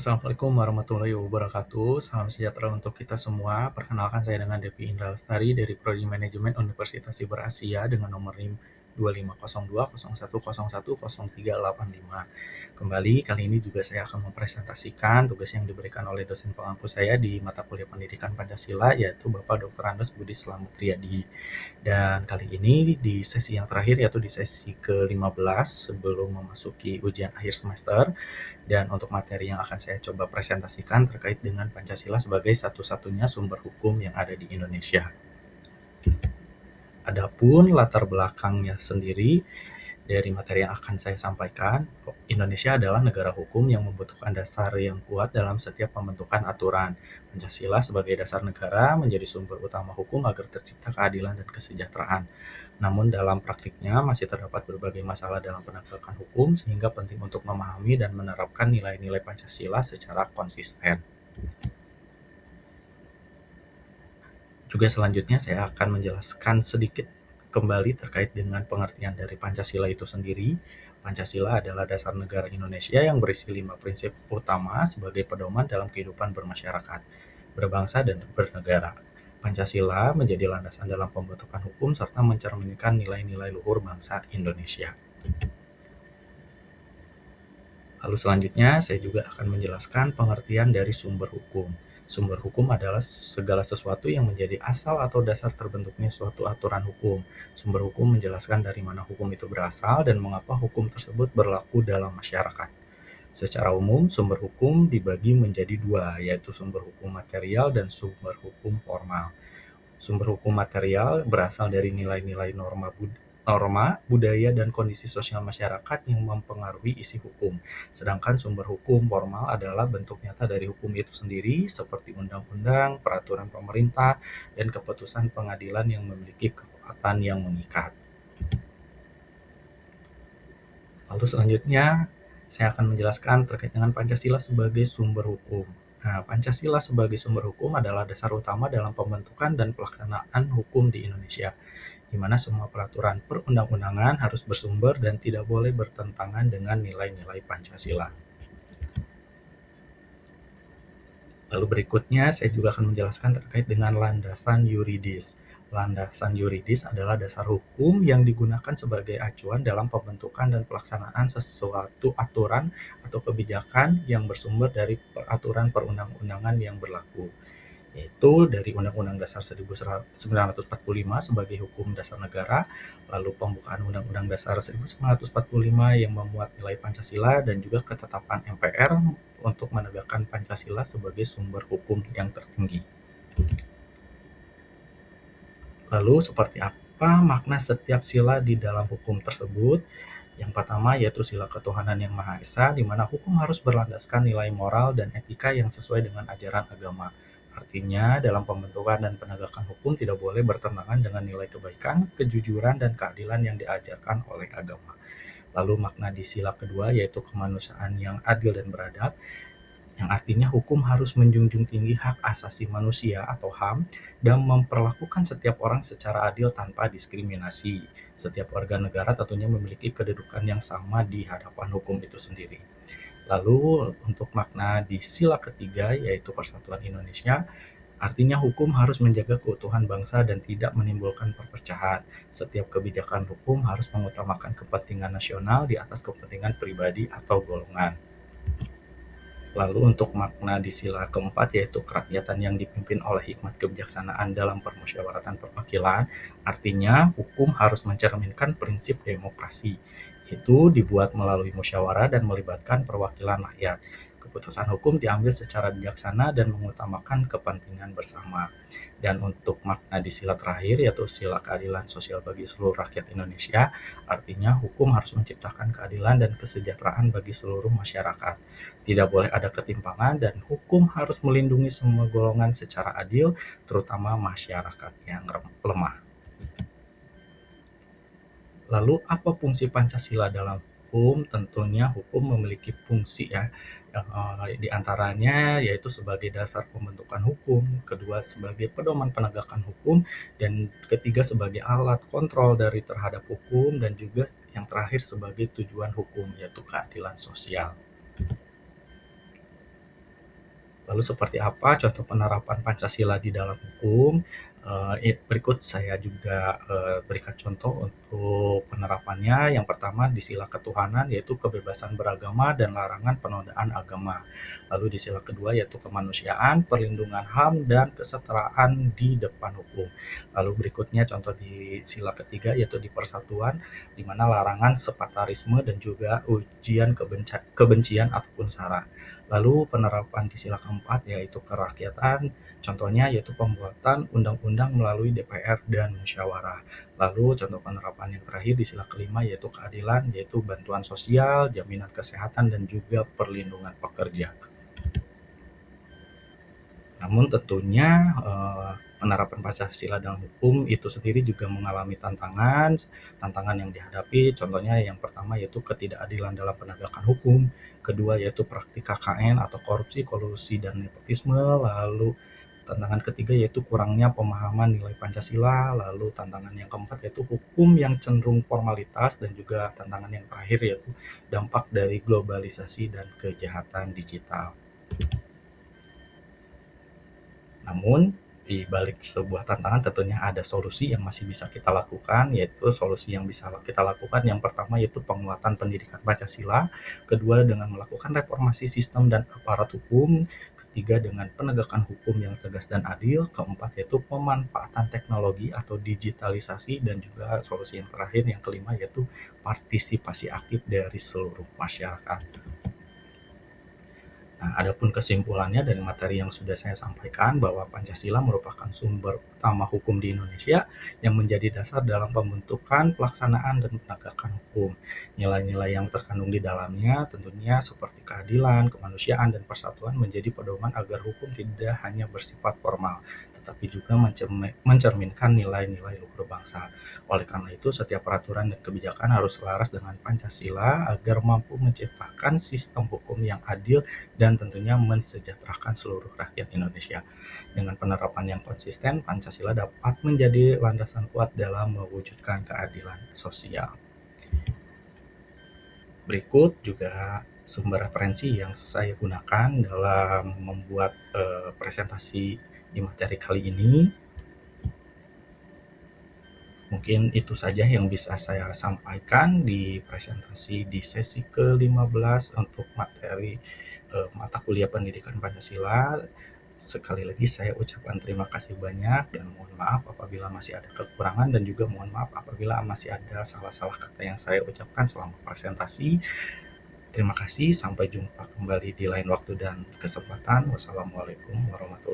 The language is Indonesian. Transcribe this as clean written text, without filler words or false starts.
Assalamualaikum warahmatullahi wabarakatuh. Salam sejahtera untuk kita semua. Perkenalkan saya dengan Devi Indra Lestari dari Prodi Manajemen Universitas Siber Asia dengan nomor NIM 250201101385. Kembali, kali ini juga saya akan mempresentasikan tugas yang diberikan oleh dosen pengampu saya di mata kuliah Pendidikan Pancasila, yaitu Bapak Dr. Andes Budi Slamet Riyadi. Dan kali ini di sesi yang terakhir, yaitu di sesi ke-15 sebelum memasuki ujian akhir semester. Dan untuk materi yang akan saya coba presentasikan terkait dengan Pancasila sebagai satu-satunya sumber hukum yang ada di Indonesia. Adapun latar belakangnya sendiri dari materi yang akan saya sampaikan, Indonesia adalah negara hukum yang membutuhkan dasar yang kuat dalam setiap pembentukan aturan. Pancasila sebagai dasar negara menjadi sumber utama hukum agar tercipta keadilan dan kesejahteraan. Namun dalam praktiknya masih terdapat berbagai masalah dalam penegakan hukum sehingga penting untuk memahami dan menerapkan nilai-nilai Pancasila secara konsisten. Juga selanjutnya saya akan menjelaskan sedikit kembali terkait dengan pengertian dari Pancasila itu sendiri. Pancasila adalah dasar negara Indonesia yang berisi 5 prinsip utama sebagai pedoman dalam kehidupan bermasyarakat, berbangsa, dan bernegara. Pancasila menjadi landasan dalam pembentukan hukum serta mencerminkan nilai-nilai luhur bangsa Indonesia. Lalu selanjutnya saya juga akan menjelaskan pengertian dari sumber hukum. Sumber hukum adalah segala sesuatu yang menjadi asal atau dasar terbentuknya suatu aturan hukum. Sumber hukum menjelaskan dari mana hukum itu berasal dan mengapa hukum tersebut berlaku dalam masyarakat. Secara umum, sumber hukum dibagi menjadi dua, yaitu sumber hukum material dan sumber hukum formal. Sumber hukum material berasal dari nilai-nilai norma, budaya, dan kondisi sosial masyarakat yang mempengaruhi isi hukum. Sedangkan sumber hukum formal adalah bentuk nyata dari hukum itu sendiri, seperti undang-undang, peraturan pemerintah, dan keputusan pengadilan yang memiliki kekuatan yang mengikat. Lalu selanjutnya, saya akan menjelaskan terkait dengan Pancasila sebagai sumber hukum. Nah, Pancasila sebagai sumber hukum adalah dasar utama dalam pembentukan dan pelaksanaan hukum di Indonesia, di mana semua peraturan perundang-undangan harus bersumber dan tidak boleh bertentangan dengan nilai-nilai Pancasila. Lalu berikutnya saya juga akan menjelaskan terkait dengan landasan yuridis. Landasan yuridis adalah dasar hukum yang digunakan sebagai acuan dalam pembentukan dan pelaksanaan sesuatu aturan atau kebijakan yang bersumber dari peraturan perundang-undangan yang berlaku, yaitu dari Undang-Undang Dasar 1945 sebagai hukum dasar negara, lalu pembukaan Undang-Undang Dasar 1945 yang memuat nilai Pancasila, dan juga ketetapan MPR untuk menegakkan Pancasila sebagai sumber hukum yang tertinggi. Lalu seperti apa makna setiap sila di dalam hukum tersebut? Yang pertama yaitu sila ketuhanan yang Maha Esa, di mana hukum harus berlandaskan nilai moral dan etika yang sesuai dengan ajaran agama. Artinya, dalam pembentukan dan penegakan hukum tidak boleh bertentangan dengan nilai kebaikan, kejujuran, dan keadilan yang diajarkan oleh agama. Lalu makna di sila kedua yaitu kemanusiaan yang adil dan beradab, yang artinya hukum harus menjunjung tinggi hak asasi manusia atau HAM dan memperlakukan setiap orang secara adil tanpa diskriminasi. Setiap warga negara tentunya memiliki kedudukan yang sama di hadapan hukum itu sendiri. Lalu untuk makna di sila ketiga yaitu persatuan Indonesia, artinya hukum harus menjaga keutuhan bangsa dan tidak menimbulkan perpecahan. Setiap kebijakan hukum harus mengutamakan kepentingan nasional di atas kepentingan pribadi atau golongan. Lalu untuk makna di sila keempat yaitu kerakyatan yang dipimpin oleh hikmat kebijaksanaan dalam permusyawaratan perwakilan, artinya hukum harus mencerminkan prinsip demokrasi. Itu dibuat melalui musyawarah dan melibatkan perwakilan rakyat. Keputusan hukum diambil secara bijaksana dan mengutamakan kepentingan bersama. Dan untuk makna di sila terakhir yaitu sila keadilan sosial bagi seluruh rakyat Indonesia, artinya hukum harus menciptakan keadilan dan kesejahteraan bagi seluruh masyarakat. Tidak boleh ada ketimpangan dan hukum harus melindungi semua golongan secara adil, terutama masyarakat yang lemah. Lalu apa fungsi Pancasila dalam hukum? Tentunya hukum memiliki fungsi ya, di antaranya yaitu sebagai dasar pembentukan hukum, kedua sebagai pedoman penegakan hukum, dan ketiga sebagai alat kontrol dari terhadap hukum, dan juga yang terakhir sebagai tujuan hukum yaitu keadilan sosial. Lalu seperti apa contoh penerapan Pancasila di dalam hukum? Berikut saya juga berikan contoh untuk penerapannya. Yang pertama di sila ketuhanan yaitu kebebasan beragama dan larangan penodaan agama. Lalu di sila kedua yaitu kemanusiaan, perlindungan HAM, dan kesetaraan di depan hukum. Lalu berikutnya contoh di sila ketiga yaitu di persatuan, di mana larangan separatisme dan juga ujian kebencian ataupun sara. Lalu penerapan di sila keempat yaitu kerakyatan, contohnya yaitu pembuatan undang-undang melalui DPR dan musyawarah. Lalu contoh penerapan yang terakhir di sila kelima yaitu keadilan, yaitu bantuan sosial, jaminan kesehatan, dan juga perlindungan pekerja. Namun tentunya penerapan Pancasila dalam hukum itu sendiri juga mengalami tantangan, tantangan yang dihadapi contohnya yang pertama yaitu ketidakadilan dalam penegakan hukum, kedua yaitu praktik KKN atau korupsi, kolusi, dan nepotisme, lalu tantangan ketiga yaitu kurangnya pemahaman nilai Pancasila, lalu tantangan yang keempat yaitu hukum yang cenderung formalitas, dan juga tantangan yang terakhir yaitu dampak dari globalisasi dan kejahatan digital. Namun, di balik sebuah tantangan tentunya ada solusi yang masih bisa kita lakukan, yaitu solusi yang bisa kita lakukan yang pertama yaitu penguatan pendidikan Pancasila, kedua dengan melakukan reformasi sistem dan aparat hukum, ketiga dengan penegakan hukum yang tegas dan adil, keempat yaitu pemanfaatan teknologi atau digitalisasi, dan juga solusi yang terakhir yang kelima yaitu partisipasi aktif dari seluruh masyarakat. Nah, adapun kesimpulannya dari materi yang sudah saya sampaikan bahwa Pancasila merupakan sumber utama hukum di Indonesia yang menjadi dasar dalam pembentukan, pelaksanaan, dan penegakan hukum. Nilai-nilai yang terkandung di dalamnya tentunya seperti keadilan, kemanusiaan, dan persatuan menjadi pedoman agar hukum tidak hanya bersifat formal, tetapi juga mencerminkan nilai-nilai luhur bangsa. Oleh karena itu, setiap peraturan dan kebijakan harus selaras dengan Pancasila agar mampu menciptakan sistem hukum yang adil dan tentunya mensejahterakan seluruh rakyat Indonesia. Dengan penerapan yang konsisten, Pancasila dapat menjadi landasan kuat dalam mewujudkan keadilan sosial. Berikut juga sumber referensi yang saya gunakan dalam membuat presentasi di materi kali ini. Mungkin itu saja yang bisa saya sampaikan di presentasi di sesi ke-15 untuk materi mata kuliah pendidikan Pancasila. Sekali lagi saya ucapkan terima kasih banyak dan mohon maaf apabila masih ada kekurangan, dan juga mohon maaf apabila masih ada salah-salah kata yang saya ucapkan selama presentasi. Terima kasih, sampai jumpa kembali di lain waktu dan kesempatan. Wassalamualaikum warahmatullahi wabarakatuh.